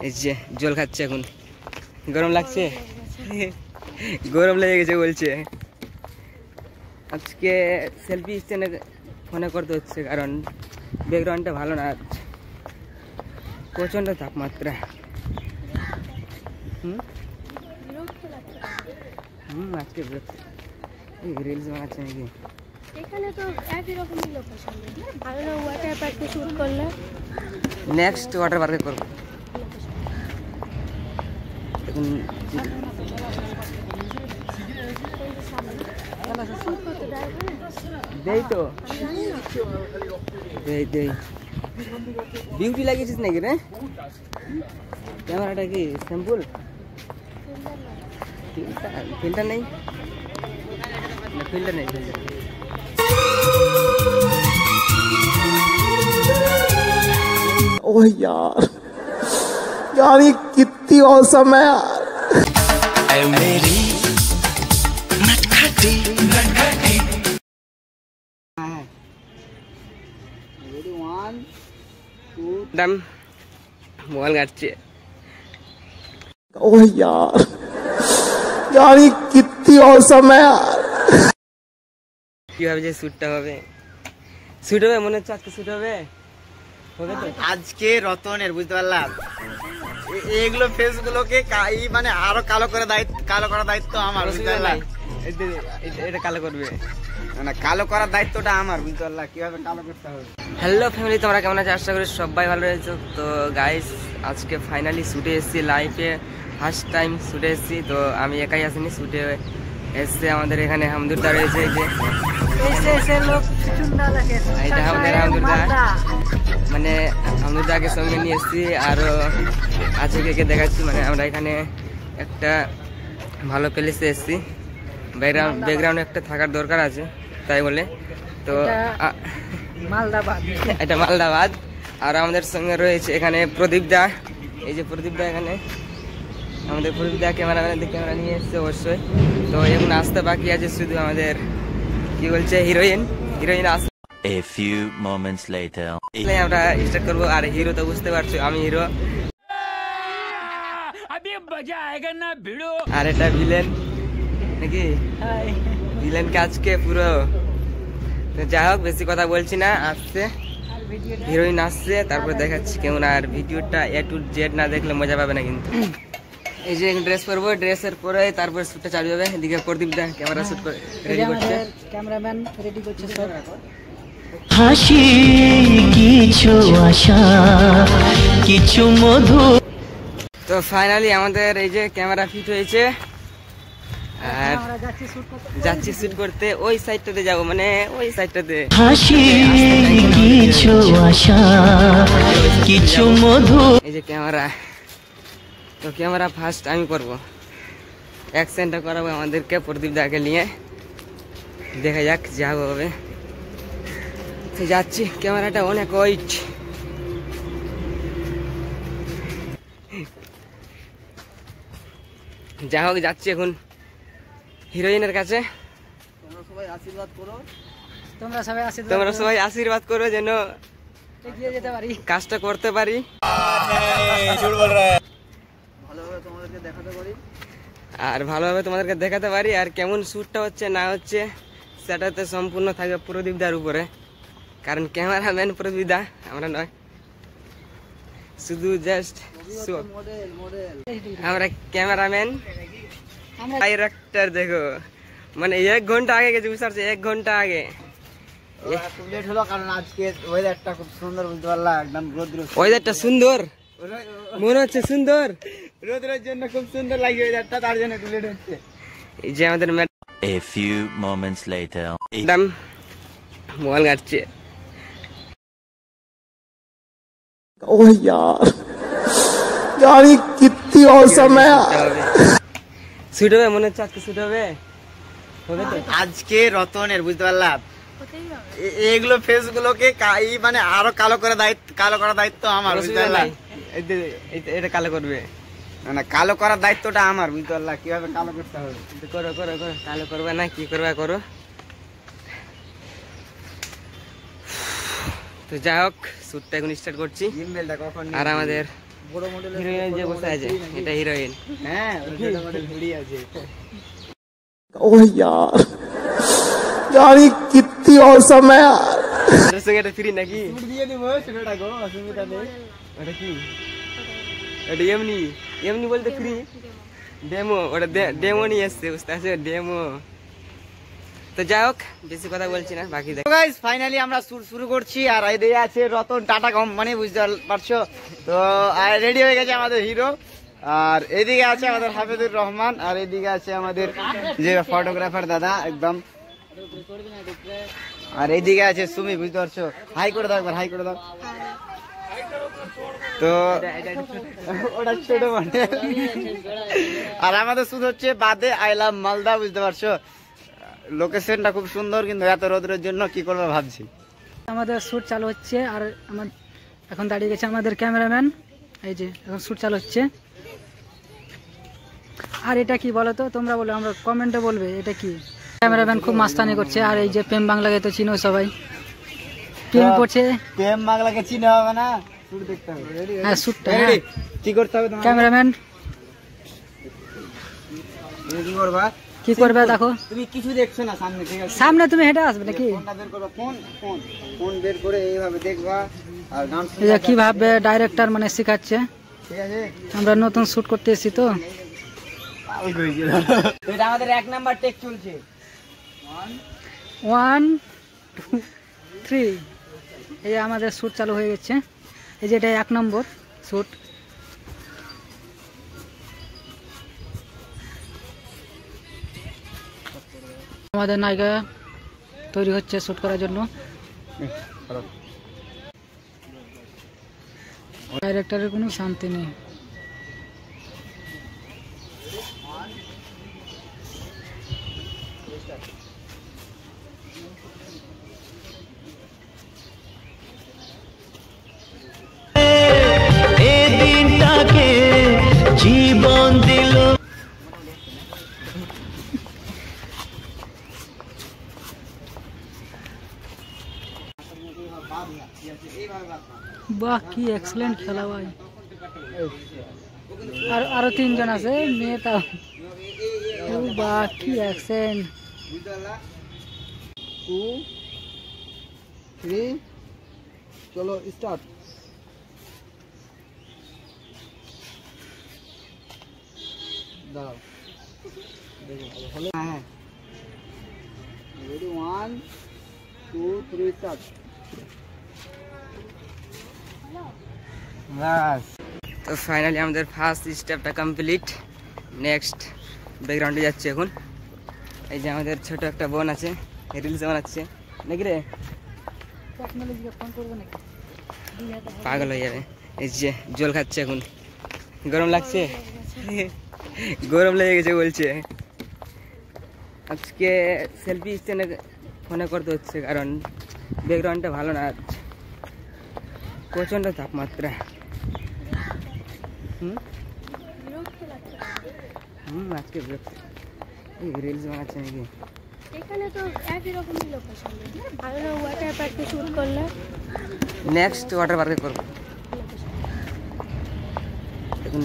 এই যে জল খাচ্ছে এখন। গরম লাগছে? গরম লেগে গেছে বলছে। আজকে সেলফি স্ট্যান্ডে ফোনে করতে হচ্ছে কারণ ব্যাকগ্রাউন্ডটা ভালো না, প্রচণ্ড তাপমাত্রা। আজকে রিলস বানাচ্ছে নাকি? এখানে তো একই রকমই লোকেশন, ভালো না ওয়াটার পার্কে শুট করলে নেক্সট ওয়াটার পার্কে করবো। এখন দেই তো দেই বিউটি লাগিয়েছিস নাকি রে? ক্যামেরাটা কি স্যাম্পল? ফিল্টার নেই, ফিল্টার নেই। ओह यार यार ये कितनी औसम है यार। मेरी नटखटी मोबाइल काटছে। ओह यार यार ये कितनी औसम है यार। কিভাবে যে শ্যুটটা হবে? শ্যুট হবে মনে হচ্ছে আজকে শ্যুট হবে। আজকে রতনের বুঝতে পারলাম, এগুলো ফেসগুলোকে মানে আরো কালো করার দায়িত্ব আমার, বুঝতে পারলাম। এটা কালো করবে না, কালো করার দায়িত্বটা আমার, বুঝতে পারলাম কিভাবে কালো করতে হবে। হ্যালো ফ্যামিলি, তোমরা কেমন আছো? আশা করি সবাই ভালো রয়েছে। তো গাইস আজকে ফাইনালি শুটে এসেছি, লাইফে ফার্স্ট টাইম শুটে এসেছি। তো আমি একাই আসিনি, শুটে এসছে আমাদের এখানে হামদুরদা রয়েছে। এই যে এটা আমাদের হামদুরদা, মানে হামদুরদাকে সঙ্গে নিয়ে এসেছি, আরও আছে কে দেখাচ্ছি। মানে আমরা এখানে একটা ভালো প্লেসে এসেছি, ব্যাকগ্রাউন্ডে একটা থাকার দরকার আছে তাই বলে। তো এটা মালদাবাদ। আর আমাদের সঙ্গে রয়েছে এখানে প্রদীপ দা। এই যে প্রদীপ দা এখানে, আমাদের প্রদীপ দা ক্যামেরাম্যানের ক্যামেরা নিয়ে এসছে অবশ্যই। তো এখন আসতে বাকি আছে শুধু আমাদের কি বলছে হিরোইন আসে। A few moments later আমরা স্টার্ট করবো। আর হিরো তো বুঝতে পারছো আমি হিরো, আর এটা ভিলেন নাকি? ভিলেনকে আজকে পুরো, যাই হোক বেশি কথা বলছি না, আসছে হিরোইন আসছে, তারপর দেখাচ্ছি কেমন। আর ভিডিওটা A to Z না দেখলে মজা পাবে না কিন্তু। এই যে ড্রেস পরবো, ড্রেসের পরে তারপর শ্যুটটা চালু হবে। এদিকে প্রদীপ দা ক্যামেরা শ্যুট করে রেডি করছে, ক্যামেরাম্যান রেডি করছে সব। হাসি কিছু আশা কিছু মধু। তো ফাইনালি আমাদের এই যে ক্যামেরা ফিট হয়েছে, আর যাচ্ছি শুট করতে। ওই সাইডটাতে যাবো, মানে ওই সাইডটাতে। হাসি কিছু আশা কিছু মধু। এই যে ক্যামেরা, তো ক্যামেরা ফার্স্ট আমি করবো, অ্যাকশনটা করাবো আমাদেরকে প্রদীপ দাকে নিয়ে। দেখা যাক যা হবে। তো যাচ্ছি, ক্যামেরাটা অনেক ওয়েট। যা হোক যাচ্ছি এখন হিরোইনের কাছে। তোমরা সবাই আশীর্বাদ করো যেন এগিয়ে যেতে পারি, কাজটা করতে পারি, আর ভালোভাবে তোমাদেরকে দেখাতে পারি। আর কেমন শ্যুটটা হচ্ছে না হচ্ছে সেটাতে সম্পূর্ণ থাকবে প্রদীপ দার উপরে, কারণ ক্যামেরাম্যান প্রদীপ দা, আমরা নয়। শুধু জাস্ট আমরা ক্যামেরাম্যান, ডাইরেক্টর। দেখো মানে 1 ঘন্টা আগে গেছে, বুঝতে পারছো? 1 ঘন্টা আগে লেট হলো কারণ আজকে ওয়েদারটা খুব সুন্দর, বুঝতে পারলাম। একদম রোদ্র, ওয়েদারটা সুন্দর মনে হচ্ছে, সুন্দর রোদ্রের জন্য খুব সুন্দর লাগে ওয়েদারটা, তার জন্য একটু লেট হচ্ছে। এই যে আমাদের a few moments later madam mobile কাটছে। ओह यार यार ये कितनी औसम है यार। শুট হবে মনে হচ্ছে আজকে শ্যুট হবে। আজকে রতনের, বুঝতে পারলাম, এগুলো ফেসগুলোকে মানে আরো কালো করার দায়িত্ব আমার, বুঝতে পারলাম। এটা কালো করবে না, কালো করার দায়িত্বটা আমার, বুঝতে পারলাম কিভাবে কালো করতে হবে। করো করো করো, কালো করবে না কি করবে করো। তো যাই হোক শ্যুটটা এখন স্টার্ট করছি। আর আমাদের হিরোইন যে বসে আছে এটা হিরোইন। হ্যাঁ ছোট মডেল ঘুড়ি আছে। ओह यार यार ये कितनी औसम है यार। এর সঙ্গে এটা ফ্রি নাকি? দিয়ে দিব ছোটটা গো, অসুবিধা নেই। ওটা কি? এটা এমনি এমনি বলতে ফ্রি ডেমো, ওটা ডেমো নিয়ে এসছে, বুঝতে পারছো? ডেমো। তো যাই হোক বেশি কথা বলছি না, বাকি দেখ। গাইস ফাইনালি আমরা শুরু করছি। আর এদিকে আছে রতন টাটা কোম্পানি, বুঝতে পারছো তো। আর রেডি হয়ে গেছে আমাদের হিরো। আর এদিকে আছে আমাদের হাফিজুর রহমান। আর এদিকে আছে আমাদের যে ফটোগ্রাফার দাদা একদম। আর এইদিকে আছে সুমি, বুঝতে পারছো। হাই করে দাও একবার, হাই করে দাও। তো ওটা ছোট মানে। আর আমাদের শুধু হচ্ছে বাদে আই লাভ মালদা, বুঝতে পারছো। লোকেশনটা খুব সুন্দর, কিন্তু এত রোদের জন্য কি করবো ভাবছি। আমাদের শ্যুট চালু হচ্ছে। আর এখন দাঁড়িয়ে গেছে আমাদের ক্যামেরাম্যান, এই যে এখন শ্যুট চালু হচ্ছে। আর এটা কি বলো তো, তোমরা বলো, আমরা কমেন্টে বলবে এটা কি। ক্যামেরাম্যান খুব মাস্তানি করছে। আর এই যে প্রেম বাংলাকে তো চিনো সবাই, প্রেম করছে। প্রেম বাংলাকে চিনে হবে না, শ্যুট দেখতে হবে। হ্যাঁ শ্যুটটা কি করতে হবে তোমার? ক্যামেরাম্যান কি করবা? কি করবে দেখো, তুমি কিছু দেখছো না সামনে, ঠিক আছে? সামনে তুমি হেঁটে আসবে নাকি? ফোনটা বের করো, ফোন বের করে এইভাবে দেখবা। আর গান এই যে কিভাবে ডাইরেক্টর মানে শেখাচ্ছে। ঠিক আছে, আমরা নতুন শ্যুট করতে এসেছি তো। এটা আমাদের 1 নাম্বার টেক চলছে। 1 2 3 এই যে আমাদের শ্যুট চালু হয়ে গেছে। এই যে এটা 1 নম্বর শ্যুট। আমাদের নায়িকা তৈরি হচ্ছে শ্যুট করার জন্য। ডাইরেক্টরের কোনো শান্তি নেই। এই দিনটাকে জীবন দিল। বাহ কি এক্সেলেন্ট খেলা ভাই। আর আরো 3 জন আছে মেয়েটা। ও বাহ কি অ্যাকশন। 2 3 চলো স্টার্ট। দাও হ্যাঁ রেডি 1 2 3 স্টার্ট। বাস। তো ফাইনালি আমাদের ফার্স্ট স্টেপটা কমপ্লিট। নেক্সট ব্যাকগ্রাউন্ডে যাচ্ছে এখন। এই যে আমাদের ছোট একটা বোন আছে, রিলস বানাচ্ছে নাকি রে? পাগল হয়ে যাবে। এই যে জল খাচ্ছে এখন। গরম লাগছে? গরম লেগে গেছে বলছে। আজকে সেলফি স্ট্যান্ডে ফোনে করতে হচ্ছে, কারণ ব্যাকগ্রাউন্ডটা ভালো না, প্রচণ্ড তাপমাত্রা। আজকে রিলস বানাচ্ছে নাকি? এখানে তো একই রকমই লোকেশন, ভালো না ওয়াটার পার্কে শুট করলে। নেক্সট ওয়াটার পার্কে করবো। এখন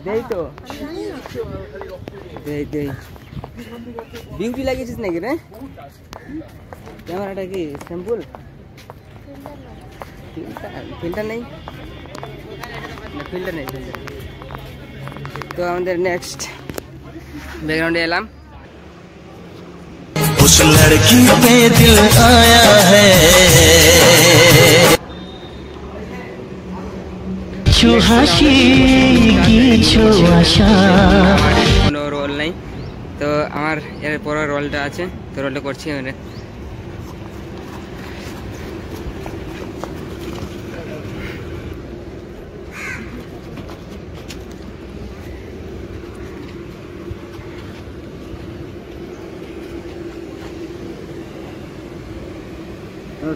দেই তো দেই। বিউটি লাগিয়েছিস নাকি রে? ক্যামেরাটা কি স্যাম্পল? ফিল্টার নেই, ফিল্টার নেই। তো আমাদের নেক্সট ব্যাকগ্রাউন্ডে এলাম। उस लड़की पे दिल आया है কিছু হাসি কিছু আশা। কোনো রোল নেই, তো আমার এর পরের রোলটা আছে, তো রোলটা করছি মানে।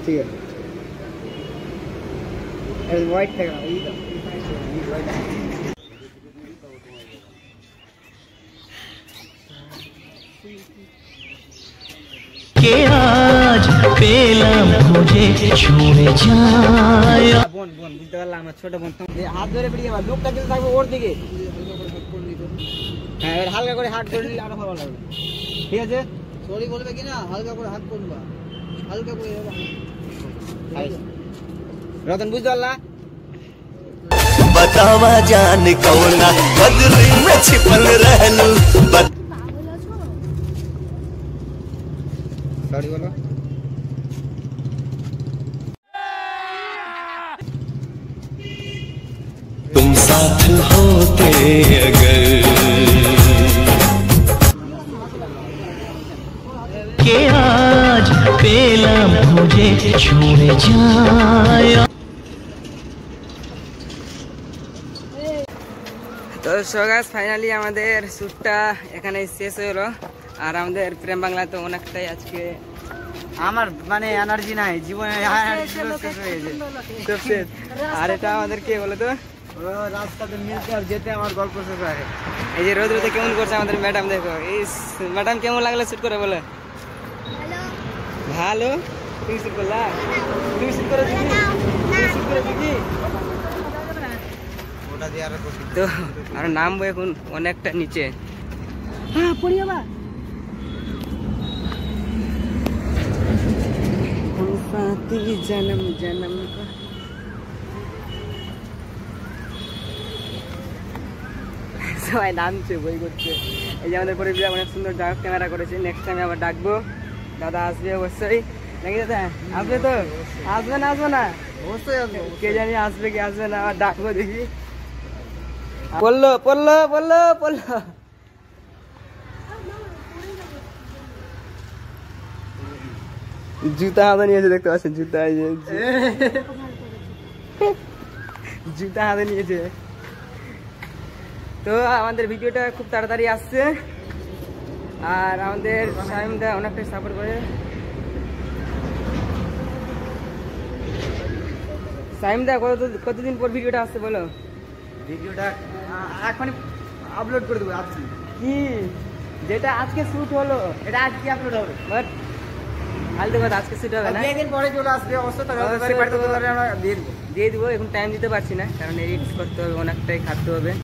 ঠিক আছে, হোয়াইট থাকে के आज পেলাম খুঁজে ছুঁড়ে যায়। বোন বোন বুঝতে পারলাম, আমার ছোট বোন। হাত ধরে বেরিয়ে আমার লোকটা কিন্তু থাকবে ওর দিকে। হ্যাঁ, এবার হালকা করে হাত ধরে নিলে আরো ভালো লাগবে। ঠিক আছে, সরি বলবে কিনা, হালকা করে হাত করবা, হালকা করে রতন বুঝতে পারলা? बतावा जान कौना बदरी में छिपल रहलू। পাগল আছো? সরি বলো। तुम साथ होते अगर के आज पेलाम मुझे छुड़े जाए। তো সগাস ফাইনালি আমাদের শ্যুটটা এখানে শেষ হলো। আর আমাদের প্রেম বাংলা তো অনেকটাই আজকে আমার মানে এনার্জি নাই জীবনে, এনার্জি শেষ হয়ে গেছে। সব শেষ। আর এটা আমাদের কে বলো তো, রাস্তাতে মিলতে আর যেতে আমার গল্প শেষ হয়। এই যে রোদ রোদে কেমন করছে আমাদের ম্যাডাম, দেখো এই ম্যাডাম কেমন লাগলো শ্যুট করে বলে? ভালো। তুমি শ্যুট করলা? তুমি শ্যুট করে দিবি? তুমি শ্যুট করে দিবি? ওটা দিয়ে আরো কঠিন। তো আর নামবো এখন অনেকটা নিচে। হ্যাঁ পড়ি যাবা। জনম জনম সবাই নামছে, বই করছে। এই যে আমাদের পরিবার অনেক সুন্দর ডাক ক্যামেরা করেছে। নেক্সট টাইম আবার ডাকবো, দাদা আসবে অবশ্যই নাকি দাদা? আসবে তো? আসবে না আসবে না? অবশ্যই আসবো। কে জানি আসবে কি আসবে না, আবার ডাকবো দেখি। পড়লো পড়লো পড়লো পড়লো। জুতা হাতে নিয়েছে, দেখতে পাচ্ছেন জুতা, এই যে জুতা হাতে নিয়েছে। তো আমাদের ভিডিওটা খুব তাড়াতাড়ি আসছে। আর আমাদের সাইমদা অনেকটাই সাপোর্ট করে। সাইমদা কতদিন পর ভিডিওটা আসছে বলো? ভিডিওটা এখনই আপলোড করে দেবো আজকে। কি যেটা আজকে শুট হলো এটা আজকে আপলোড হবে, বাট ফালতু কথা, আজকে শুট হবে না, একদিন পরে চলে আসবে। অবশ্যই তো অবশ্যই তো আমরা দিয়ে দেবো। দিয়ে দিব। এখন টাইম দিতে পারছি না, কারণ এডিট করতে হবে, অনেকটাই খাটতে হবে।